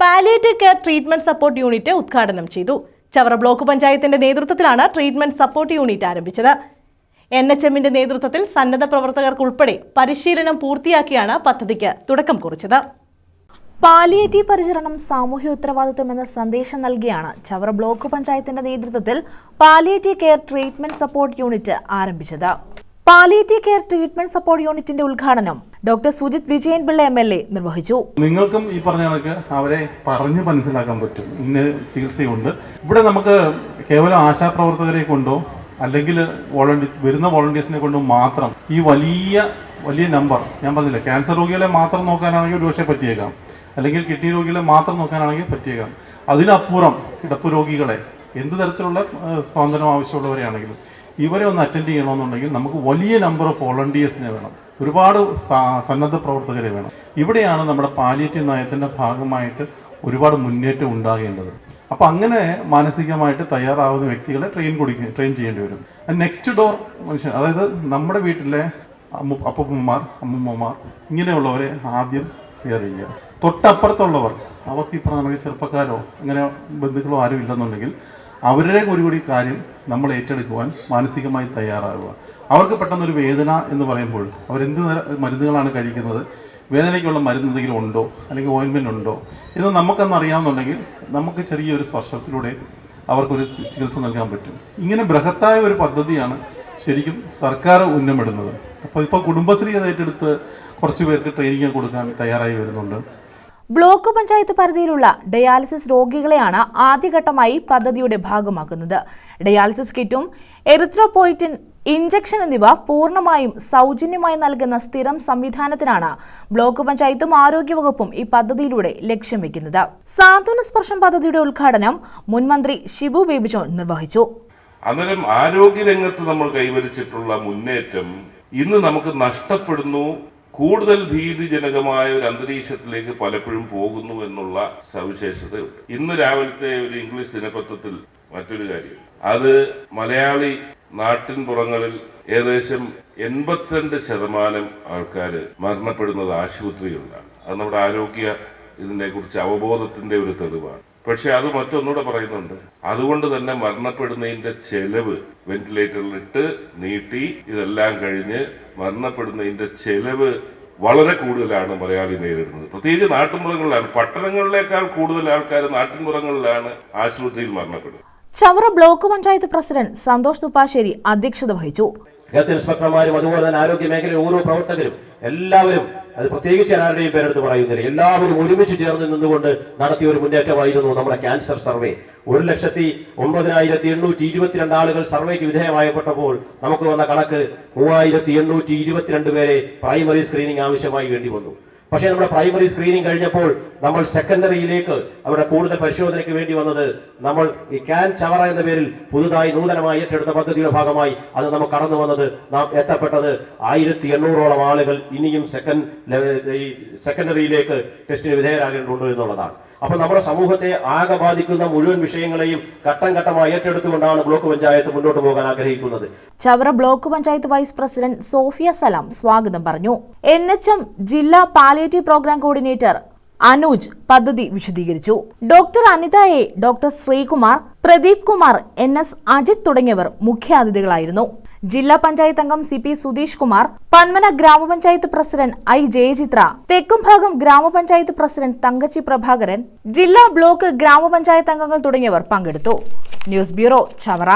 Palliative care treatment support unit ഉദ്ഘാടനം ചെയ്തു. Chavara block പഞ്ചായത്തിന്റെ നേതൃത്വത്തിലാണ് ട്രീറ്റ്മെന്റ് സപ്പോർട്ട് യൂണിറ്റ് ആരംഭിച്ചത്. NHMന്റെ നേതൃത്വത്തിൽ സന്നദ്ധ പ്രവർത്തകർക്കുൾപ്പെടെ പരിശീലനം പൂർത്തിയാക്കിയാണ് പദ്ധതിക്ക് തുടക്കം കുറിച്ചത്. പാലിയേറ്റീവ് പരിചരണം സാമൂഹ്യ ഉത്തരവാദിത്വം എന്ന സന്ദേശം നൽകിയാണ് ചവറ ബ്ലോക്ക് പഞ്ചായത്തിന്റെ നേതൃത്വത്തിൽ palliative care treatment support unit ആരംഭിച്ചത്. പാലിയേറ്റീവ് കെയർ ട്രീറ്റ്മെന്റ് സപ്പോർട്ട് യൂണിറ്റിന്റെ ഉദ്ഘാടനം ഡോക്ടർ സുജിത് വിജയൻപിള്ള MLA നിർവഹിച്ചു. നിങ്ങൾക്കും ഈ പറഞ്ഞ കണക്ക് അവരെ പറഞ്ഞു മനസ്സിലാക്കാൻ പറ്റും. ഇന്ന ചികിത്സയുണ്ട്. ഇവിടെ നമുക്ക് കേവലം ആശാപ്രവർത്തകരെ കൊണ്ടോ അല്ലെങ്കിൽ വരുന്ന വോളണ്ടിയേഴ്സിനെ കൊണ്ടോ മാത്രം ഈ വലിയ നമ്പർ, ഞാൻ പറഞ്ഞില്ല, ക്യാൻസർ രോഗികളെ മാത്രം നോക്കാനാണെങ്കിൽ ഒരു പക്ഷേ പറ്റിയേക്കാം, അല്ലെങ്കിൽ കിഡ്നി രോഗികളെ മാത്രം നോക്കാനാണെങ്കിൽ പറ്റിയേക്കാം. അതിനപ്പുറം കിടപ്പ് രോഗികളെ, എന്ത് തരത്തിലുള്ള സ്വാതന്ത്ര്യം ആവശ്യമുള്ളവരെയാണെങ്കിലും ഇവരെ ഒന്ന് അറ്റൻഡ് ചെയ്യണമെന്നുണ്ടെങ്കിൽ നമുക്ക് വലിയ നമ്പർ ഓഫ് വോളണ്ടിയേഴ്സിനെ വേണം, ഒരുപാട് സന്നദ്ധ പ്രവർത്തകരെ വേണം. ഇവിടെയാണ് നമ്മുടെ പാലിയേറ്റീവ് നയത്തിൻ്റെ ഭാഗമായിട്ട് ഒരുപാട് മുന്നേറ്റം ഉണ്ടാകേണ്ടത്. അപ്പം അങ്ങനെ മാനസികമായിട്ട് തയ്യാറാവുന്ന വ്യക്തികളെ ട്രെയിൻ ചെയ്യേണ്ടി വരും. നെക്സ്റ്റ് ഡോർ മനുഷ്യൻ, അതായത് നമ്മുടെ വീട്ടിലെ അപ്പൂപ്പന്മാർ, അമ്മൂമ്മമാർ, ഇങ്ങനെയുള്ളവരെ ആദ്യം കെയർ ചെയ്യുക. തൊട്ടപ്പുറത്തുള്ളവർ, അവർക്ക് ഈ പറഞ്ഞ ചെറുപ്പക്കാരോ അങ്ങനെ ബന്ധുക്കളോ ആരും ഇല്ലെന്നുണ്ടെങ്കിൽ അവരുടെ കൂടി കാര്യം നമ്മൾ ഏറ്റെടുക്കുവാൻ മാനസികമായി തയ്യാറാകുക. അവർക്ക് പെട്ടെന്നൊരു വേദന എന്ന് പറയുമ്പോൾ അവരെന്ത് മരുന്നുകളാണ് കഴിക്കുന്നത്, വേദനയ്ക്കുള്ള മരുന്ന് എന്തെങ്കിലും ഉണ്ടോ, അല്ലെങ്കിൽ ഓയിൻമെൻ്റ് ഉണ്ടോ എന്ന് നമുക്കെന്ന് അറിയാമെന്നുണ്ടെങ്കിൽ നമുക്ക് ചെറിയൊരു സ്പർശത്തിലൂടെ അവർക്കൊരു ചികിത്സ നൽകാൻ പറ്റും. ഇങ്ങനെ ബൃഹത്തായ ഒരു പദ്ധതിയാണ് ശരിക്കും സർക്കാർ ഉന്നമിടുന്നത്. ഇപ്പോൾ കുടുംബശ്രീ അത് ഏറ്റെടുത്ത് കുറച്ച് പേർക്ക് ട്രെയിനിങ് കൊടുക്കാൻ തയ്യാറായി വരുന്നുണ്ട്. ബ്ലോക്ക് പഞ്ചായത്ത് പരിധിയിലുള്ള ഡയാലിസിസ് രോഗികളെയാണ് ആദ്യഘട്ടമായി പദ്ധതിയുടെ ഭാഗമാക്കുന്നത്. ഡയാലിസിസ് കിറ്റും എറിത്രോപോയിറ്റിൻ ഇഞ്ചക്ഷൻ എന്നിവ പൂർണ്ണമായും സൗജന്യമായി നൽകുന്ന സ്ഥിരം സംവിധാനത്തിനാണ് ബ്ലോക്ക് പഞ്ചായത്തും ആരോഗ്യവകുപ്പും ഈ പദ്ധതിയിലൂടെ ലക്ഷ്യം വെക്കുന്നത്. സാന്ത്വന സ്പർശം പദ്ധതിയുടെ ഉദ്ഘാടനം മുൻ മന്ത്രി ഷിബു ബേബി ജോൺ നിർവഹിച്ചു. അന്നേരം ആരോഗ്യരംഗത്ത് നമ്മൾ കൈവരിച്ചിട്ടുള്ള മുന്നേറ്റം ഇന്ന് നമുക്ക് നഷ്ടപ്പെടുന്നു. കൂടുതൽ ഭീതിജനകമായ ഒരു അന്തരീക്ഷത്തിലേക്ക് പലപ്പോഴും പോകുന്നു എന്നുള്ള സവിശേഷതയുണ്ട്. ഇന്ന് രാവിലത്തെ ഒരു ഇംഗ്ലീഷ് ദിനപത്രത്തിൽ മറ്റൊരു കാര്യം, അത് മലയാളി നാട്ടിൻ പുറങ്ങളിൽ ഏകദേശം 82% ആൾക്കാർ മരണപ്പെടുന്നത് ആശുപത്രികളിലാണ്. അത് നമ്മുടെ ആരോഗ്യ ഇതിനെ കുറിച്ച് അവബോധത്തിന്റെ ഒരു തെളിവാണ്. പക്ഷെ അത് മറ്റൊന്നുകൂടെ പറയുന്നുണ്ട്, അതുകൊണ്ട് തന്നെ മരണപ്പെടുന്നതിന്റെ ചെലവ്, വെന്റിലേറ്ററിലിട്ട് നീട്ടി ഇതെല്ലാം കഴിഞ്ഞ് മരണപ്പെടുന്നതിന്റെ ചെലവ് വളരെ കൂടുതലാണ് മലയാളി നേരിടുന്നത്. പ്രത്യേകിച്ച് നാട്ടിൻപുറങ്ങളിലാണ്. പട്ടണങ്ങളിലേക്കാൾ കൂടുതൽ ആൾക്കാർ നാട്ടിൻപുറങ്ങളിലാണ് ആശുപത്രിയിൽ മരണപ്പെടുന്നത്. ചവറ ബ്ലോക്ക് പഞ്ചായത്ത് പ്രസിഡന്റ് സന്തോഷ് തുപ്പാശ്ശേരി അധ്യക്ഷത വഹിച്ചു. ഹെൽത്ത് ഇൻസ്പെക്ടർമാരും അതുപോലെ തന്നെ ആരോഗ്യ മേഖലയിലെ ഓരോ പ്രവർത്തകരും എല്ലാവരും, അത് പ്രത്യേകിച്ച് ആരുടെയും പേരെടുത്ത് പറയുന്നില്ല, എല്ലാവരും ഒരുമിച്ച് ചേർന്ന് നിന്നുകൊണ്ട് നടത്തിയ ഒരു മുന്നേറ്റമായിരുന്നു നമ്മുടെ ക്യാൻസർ സർവേ. 1,09,822 ആളുകൾ സർവേക്ക് വിധേയമായപ്പെട്ടപ്പോൾ നമുക്ക് വന്ന കണക്ക് 3,822 പേരെ പ്രൈമറി സ്ക്രീനിങ് ആവശ്യമായി വേണ്ടി വന്നു. പക്ഷേ നമ്മുടെ പ്രൈമറി സ്ക്രീനിങ് കഴിഞ്ഞപ്പോൾ നമ്മൾ സെക്കൻഡറിയിലേക്ക് അവിടെ കൂടുതൽ പരിശോധനയ്ക്ക് വേണ്ടി വന്നത് നമ്മൾ ഈ ക്യാൻ ചവറ എന്ന പേരിൽ പുതുതായി നൂതനമായി ഏറ്റെടുത്ത പദ്ധതിയുടെ ഭാഗമായി അത് നമുക്ക് കടന്നു വന്നത്, നാം എത്തപ്പെട്ടത് 1,800ഓളം ആളുകൾ ഇനിയും സെക്കൻഡറിയിലേക്ക് ടെസ്റ്റിന് വിധേയരാകേണ്ടതുണ്ട് എന്നുള്ളതാണ്. അപ്പൊ നമ്മുടെ സമൂഹത്തെ ആകെ ബാധിക്കുന്ന മുഴുവൻ വിഷയങ്ങളെയും ഘട്ടം ഘട്ടമായി ഏറ്റെടുത്തുകൊണ്ടാണ് ബ്ലോക്ക് പഞ്ചായത്ത് മുന്നോട്ട് പോകാൻ ആഗ്രഹിക്കുന്നത്. Chavara block panchayat vice president Sofia Salam സ്വാഗതം പറഞ്ഞു. NHM ജില്ലാ പാലിയേറ്റീവ് പ്രോഗ്രാം കോർഡിനേറ്റർ അനൂജ് പദ്ധതി വിശദീകരിച്ചു. Doctor Anita A, doctor Sreekumar, Pradeep Kumar, NS Ajith തുടങ്ങിയവർ മുഖ്യാതിഥികളായിരുന്നു. ജില്ലാ പഞ്ചായത്ത് അംഗം CP സുധീഷ് കുമാർ, പന്മന ഗ്രാമപഞ്ചായത്ത് പ്രസിഡന്റ് I ജയചിത്ര, തെക്കുംഭാഗം ഗ്രാമപഞ്ചായത്ത് പ്രസിഡന്റ് തങ്കച്ചി പ്രഭാകരൻ, ജില്ലാ ബ്ലോക്ക് ഗ്രാമപഞ്ചായത്ത് അംഗങ്ങൾ തുടങ്ങിയവർ പങ്കെടുത്തു. News bureau, Chavara.